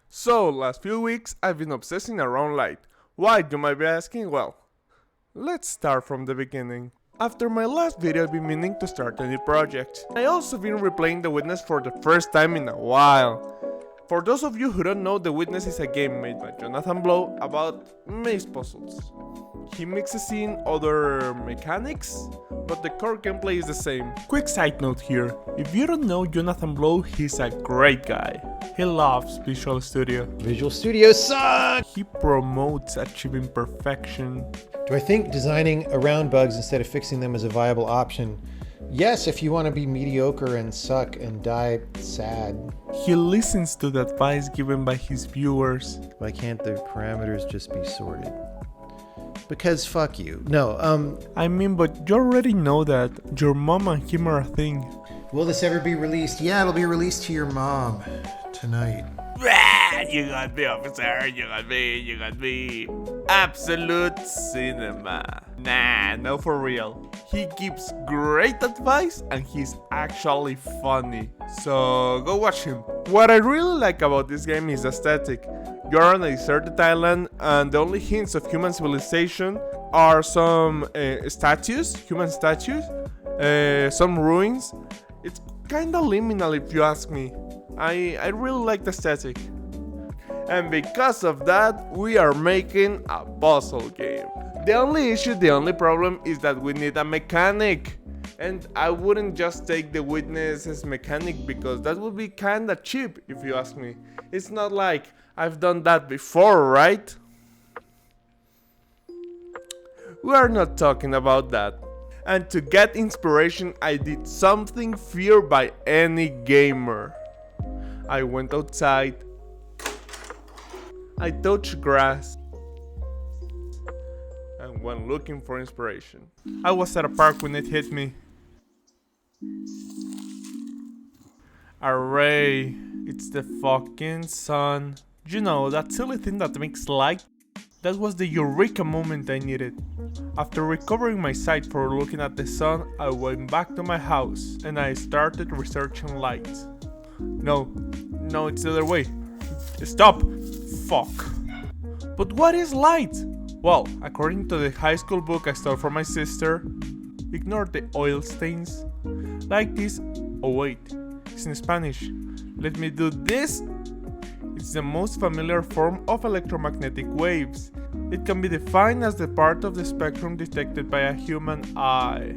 So, last few weeks I've been obsessing around light. Why, you might be asking? Well, let's start from the beginning. After my last video I've been meaning to start a new project. I also been replaying The Witness for the first time in a while. For those of you who don't know, The Witness is a game made by Jonathan Blow about maze puzzles. He mixes in other mechanics, but the core gameplay is the same. Quick side note here, if you don't know Jonathan Blow, he's a great guy. He loves Visual Studio. Visual Studios suck! He promotes achieving perfection. Do I think designing around bugs instead of fixing them is a viable option? Yes, if you want to be mediocre and suck and die sad. He listens to the advice given by his viewers. Why can't the parameters just be sorted? Because fuck you. No, I mean, but you already know that your mom and him are a thing. Will this ever be released? Yeah, it'll be released to your mom. Tonight. You got me, officer, you got me. Absolute cinema. Nah, no, for real. He gives great advice and he's actually funny. So go watch him. What I really like about this game is aesthetic. You're on a deserted island and the only hints of human civilization are some statues, human statues, some ruins. It's kinda liminal if you ask me. I really like the aesthetic. And because of that, we are making a puzzle game. The only problem is that we need a mechanic. And I wouldn't just take the Witness's mechanic because that would be kinda cheap if you ask me. It's not like I've done that before, right? We are not talking about that. And to get inspiration, I did something feared by any gamer. I went outside, I touched grass, and went looking for inspiration. I was at a park when it hit me. Array, it's the fucking sun. You know, that silly thing that makes light? That was the eureka moment I needed. After recovering my sight for looking at the sun, I went back to my house and I started researching light. No, it's the other way. Stop! Fuck. But what is light? Well, according to the high school book I stole from my sister, ignore the oil stains. Like this. Oh wait, it's in Spanish. Let me do this. It's the most familiar form of electromagnetic waves. It can be defined as the part of the spectrum detected by a human eye.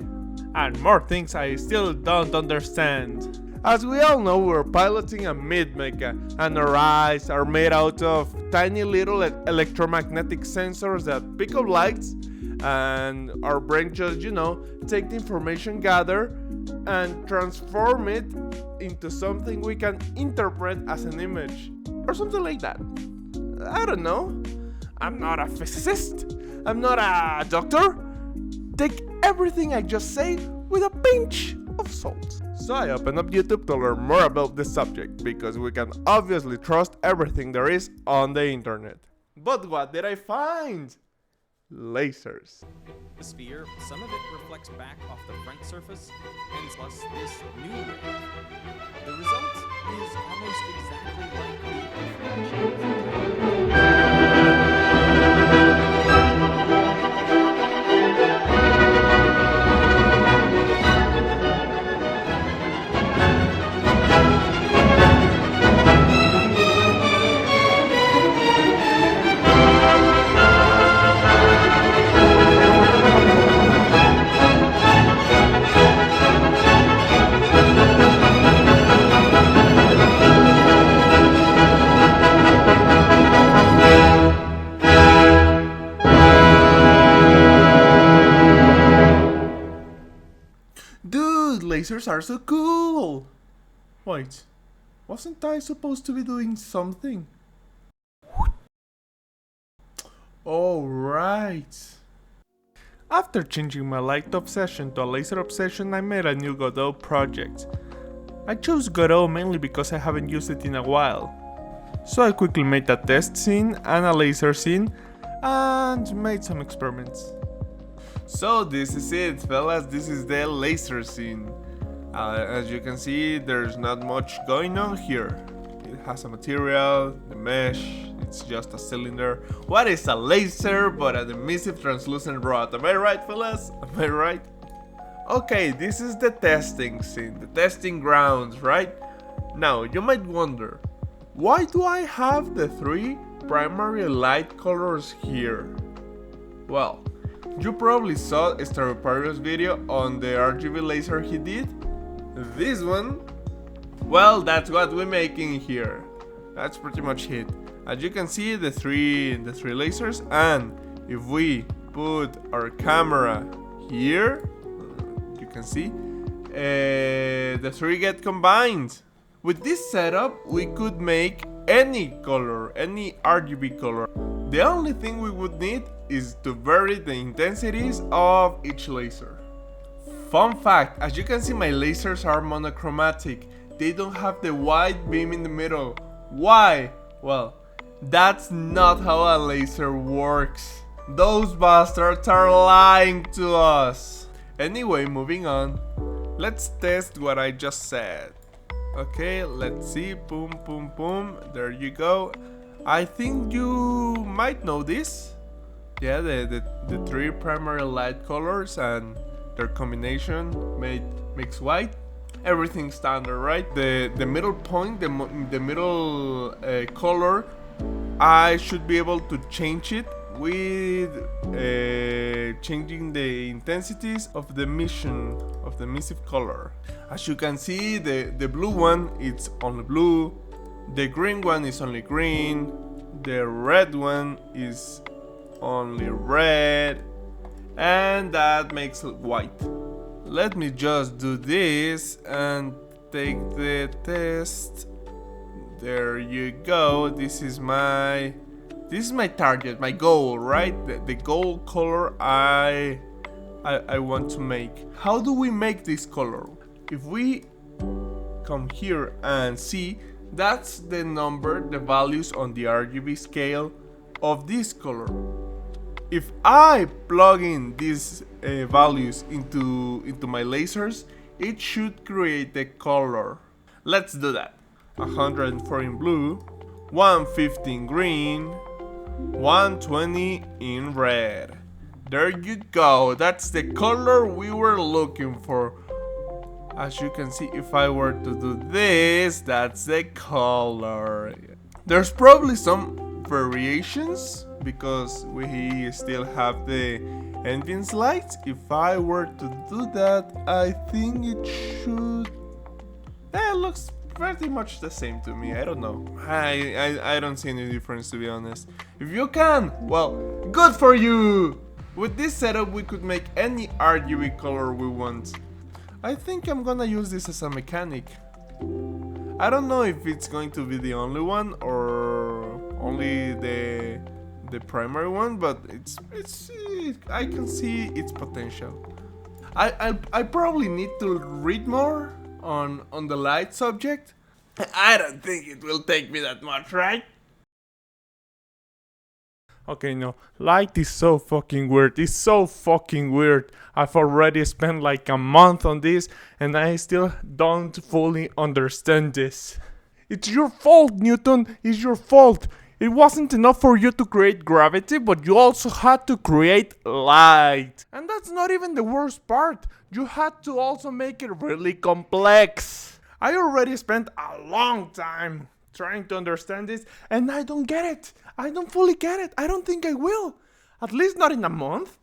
And more things I still don't understand. As we all know, we're piloting a mid-mecha, and our eyes are made out of tiny little electromagnetic sensors that pick up lights, and our brain just, take the information gathered and transform it into something we can interpret as an image, or something like that. I don't know. I'm not a physicist. I'm not a doctor. Take everything I just say with a pinch of salt. So I opened up YouTube to learn more about this subject, because we can obviously trust everything there is on the internet. But what did I find? Lasers. The sphere, some of it reflects back off the front surface, and plus this new wave. The result is almost exactly like the reflection. Dude, lasers are so cool! Wait, wasn't I supposed to be doing something? Oh, right. After changing my light obsession to a laser obsession, I made a new Godot project. I chose Godot mainly because I haven't used it in a while. So I quickly made a test scene and a laser scene and made some experiments. So this is it, fellas, this is the laser scene. As you can see, there's not much going on here. it has a material, the mesh, it's just a cylinder. What is a laser but an emissive translucent rod? Am I right, fellas? Am I right? Okay, this is the testing scene, the testing grounds, right? Now, you might wonder, why do I have the 3 primary light colors here? Well, you probably saw Stereopyrus' video on the RGB laser he did. This one, well, that's what we're making here. That's pretty much it. As you can see, the three lasers, and if we put our camera here, you can see, the 3 get combined. With this setup, we could make any color, any RGB color. The only thing we would need is to vary the intensities of each laser. Fun fact, as you can see, my lasers are monochromatic. They don't have the white beam in the middle. Why? Well, that's not how a laser works. Those bastards are lying to us. Anyway, moving on. Let's test what I just said. Okay, let's see. Boom, boom, boom. There you go. I think you might know this. Yeah, the 3 primary light colors and their combination makes white. Everything standard, right? The middle point, the middle color, I should be able to change it with changing the intensities of the emission of the emissive color. As you can see, the blue one, it's only blue. The green one is only green. The red one is only red. And that makes it white. Let me just do this and take the test. There you go. This is my target, my goal, right? The goal color I want to make. How do we make this color? If we come here and see, that's the number, the values on the RGB scale of this color. If I plug in these values into my lasers, it should create the color. Let's do that. 104 in blue, 150 in green, 120 in red. There you go. That's the color we were looking for. As you can see, if I were to do this, that's the color. There's probably some variations because we still have the ambience lights. If I were to do that, I think it should... It looks pretty much the same to me. I don't know. I don't see any difference, to be honest. If you can, well, good for you! With this setup, we could make any RGB color we want. I think I'm gonna use this as a mechanic. I don't know if it's going to be the only one or only the primary one, but I can see its potential. I probably need to read more on the light subject. I don't think it will take me that much, right? Okay, no, light is so fucking weird. It's so fucking weird. I've already spent like a month on this and I still don't fully understand this. It's your fault, Newton. It's your fault. It wasn't enough for you to create gravity, but you also had to create light. And that's not even the worst part. You had to also make it really complex. I already spent a long time trying to understand this, and I don't get it. I don't fully get it. I don't think I will. At least not in a month.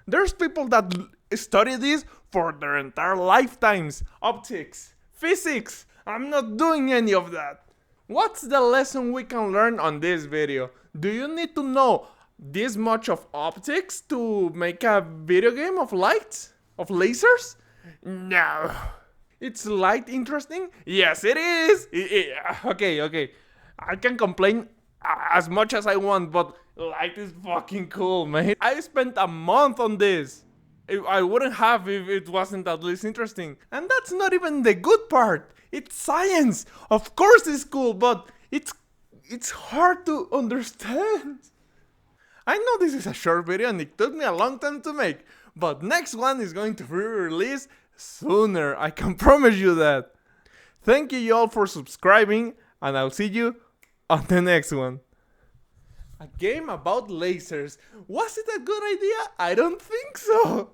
There's people that study this for their entire lifetimes. Optics, physics. I'm not doing any of that. What's the lesson we can learn on this video? Do you need to know this much of optics to make a video game of lights? Of lasers? No. Is light interesting? Yes, it is. Okay. I can complain as much as I want, but light is fucking cool, man. I spent a month on this. I wouldn't have if it wasn't at least interesting. And that's not even the good part. It's science. Of course it's cool, but it's hard to understand. I know this is a short video and it took me a long time to make, but next one is going to be released sooner. I can promise you that. Thank you all for subscribing. and I'll see you on the next one. A game about lasers. Was it a good idea? I don't think so.